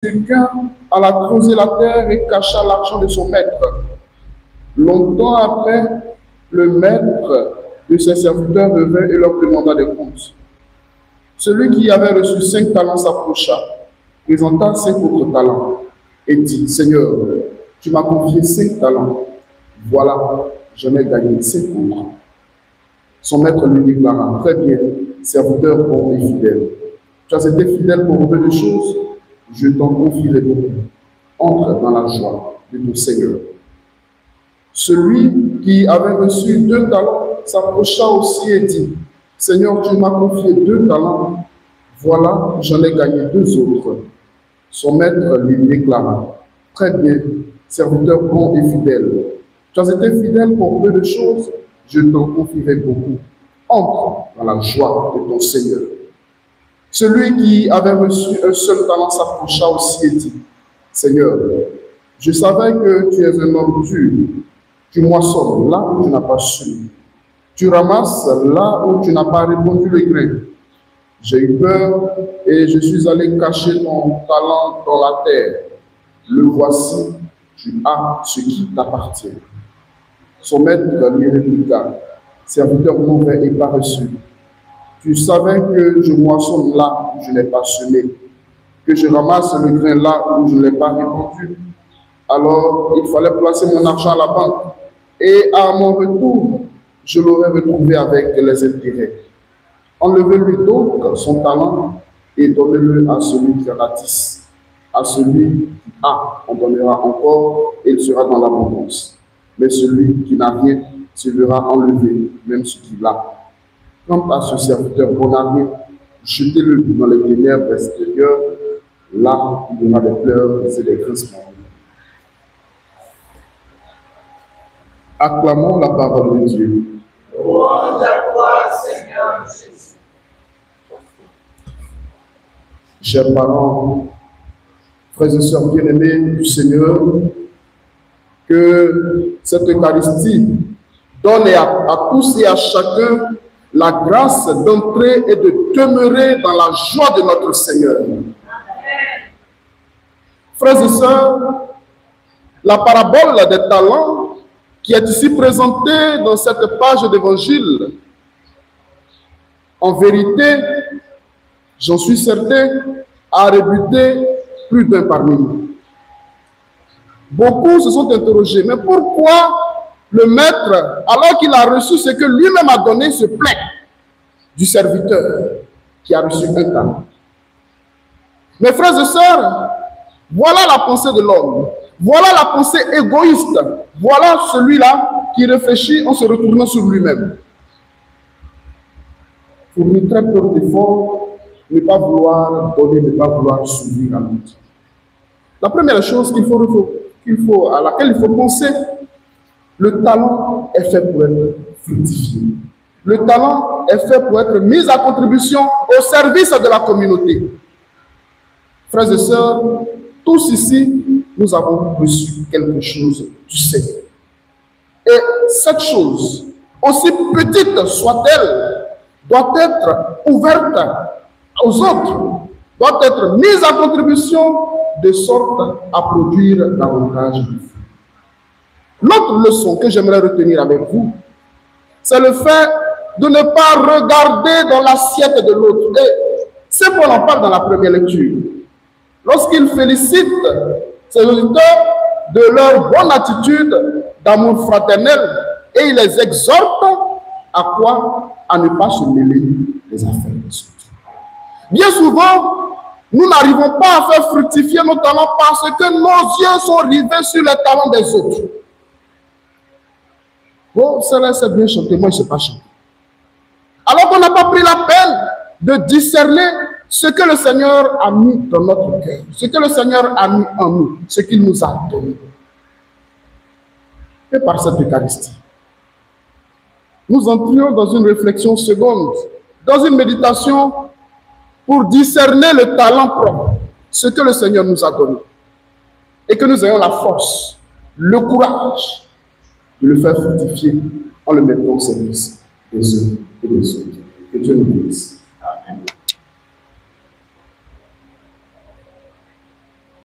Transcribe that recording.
quelqu'un alla creuser la terre et cacha l'argent de son maître. Longtemps après, le maître de ses serviteurs revint et leur demanda des comptes. Celui qui avait reçu 5 talents s'approcha, présenta 5 autres talents et dit, « Seigneur, tu m'as confié 5 talents. Voilà, j'en ai gagné 5 autres. » Son maître lui déclara, « Très bien, serviteur bon et fidèle. Tu as été fidèle pour peu de choses, je t'en confierai beaucoup. Entre dans la joie de ton Seigneur. » Celui qui avait reçu 2 talents s'approcha aussi et dit, « Seigneur, tu m'as confié 2 talents. Voilà, j'en ai gagné 2 autres. » Son maître lui déclara, « Très bien, serviteur bon et fidèle. Tu as été fidèle pour peu de choses, je t'en confierai beaucoup. Entre dans la joie de ton Seigneur. » Celui qui avait reçu un seul talent s'approcha aussi et dit, « Seigneur, je savais que tu es un homme dur. Tu moissonnes là où tu n'as pas semé. Tu ramasses là où tu n'as pas répandu le grain. J'ai eu peur et je suis allé cacher ton talent dans la terre. Le voici, tu as ce qui t'appartient. » Son maître lui répliqua, « Serviteur mauvais et paresseux, tu savais que je moissonne là où je n'ai pas semé, que je ramasse le grain là où je ne l'ai pas répandu. Alors il fallait placer mon argent à la banque, et à mon retour, je l'aurais retrouvé avec les intérêts. Enlevez-lui donc son talent et donnez-le à celui qui en a 10. À celui qui a, on donnera encore et il sera dans l'abondance. Mais celui qui n'a rien se verra enlever, même ce qu'il a. Quant à ce serviteur bon à rien, jetez-le dans les ténèbres extérieures, là où il y aura des pleurs et des grincements. Acclamons la parole de Dieu. Louange à toi, Seigneur Jésus. Chers parents, frères et sœurs bien-aimés du Seigneur, que cette Eucharistie donne à tous et à chacun la grâce d'entrer et de demeurer dans la joie de notre Seigneur. Amen. Frères et sœurs, la parabole des talents qui est ici présentée dans cette page d'évangile, en vérité, j'en suis certain, a rebuté plus d'un parmi nous. Beaucoup se sont interrogés, mais pourquoi le maître, alors qu'il a reçu ce que lui-même a donné, se plaint du serviteur qui a reçu un talent? Mes frères et sœurs, voilà la pensée de l'homme. Voilà la pensée égoïste. Voilà celui-là qui réfléchit en se retournant sur lui-même. Fournir très peu d'efforts, ne pas vouloir donner, ne pas vouloir s'ouvrir à l'autre. La première chose à laquelle il faut penser, le talent est fait pour être fructifié. Le talent est fait pour être mis à contribution au service de la communauté. Frères et sœurs, tous ici, nous avons reçu quelque chose du Seigneur. Et cette chose, aussi petite soit-elle, doit être ouverte aux autres, doit être mise à contribution de sorte à produire davantage de fruits. L'autre leçon que j'aimerais retenir avec vous, c'est le fait de ne pas regarder dans l'assiette de l'autre. Et c'est qu'on en parle dans la première lecture. Lorsqu'il félicite ses auditeurs de leur bonne attitude d'amour fraternel et il les exhorte à quoi? À ne pas se mêler des affaires des autres. Bien souvent, nous n'arrivons pas à faire fructifier nos talents parce que nos yeux sont rivés sur les talents des autres. Bon, cela c'est bien chanté, moi je ne sais pas chanter. Alors qu'on n'a pas pris la peine de discerner ce que le Seigneur a mis dans notre cœur, ce que le Seigneur a mis en nous, ce qu'il nous a donné. Et par cette Eucharistie, nous entrions dans une réflexion seconde, dans une méditation pour discerner le talent propre, ce que le Seigneur nous a donné. Et que nous ayons la force, le courage de le faire fructifier en le mettant au service des uns et des autres. Que Dieu nous bénisse. Amen.